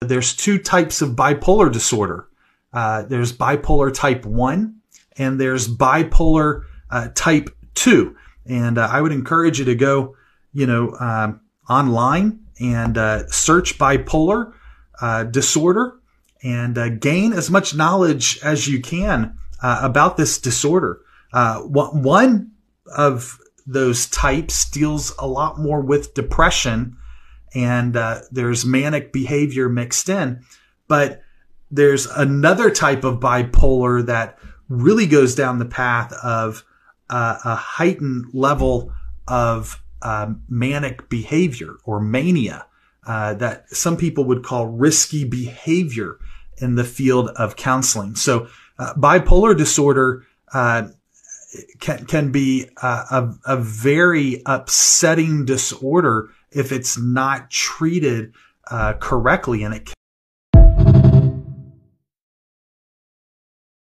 There's two types of bipolar disorder. There's bipolar type 1 and there's bipolar type 2. And I would encourage you to go, online and search bipolar disorder and gain as much knowledge as you can about this disorder. One of those types deals a lot more with depression, and there's manic behavior mixed in. But there's another type of bipolar that really goes down the path of a heightened level of manic behavior or mania that some people would call risky behavior in the field of counseling. So bipolar disorder can be a very upsetting disorder if it's not treated correctly, and it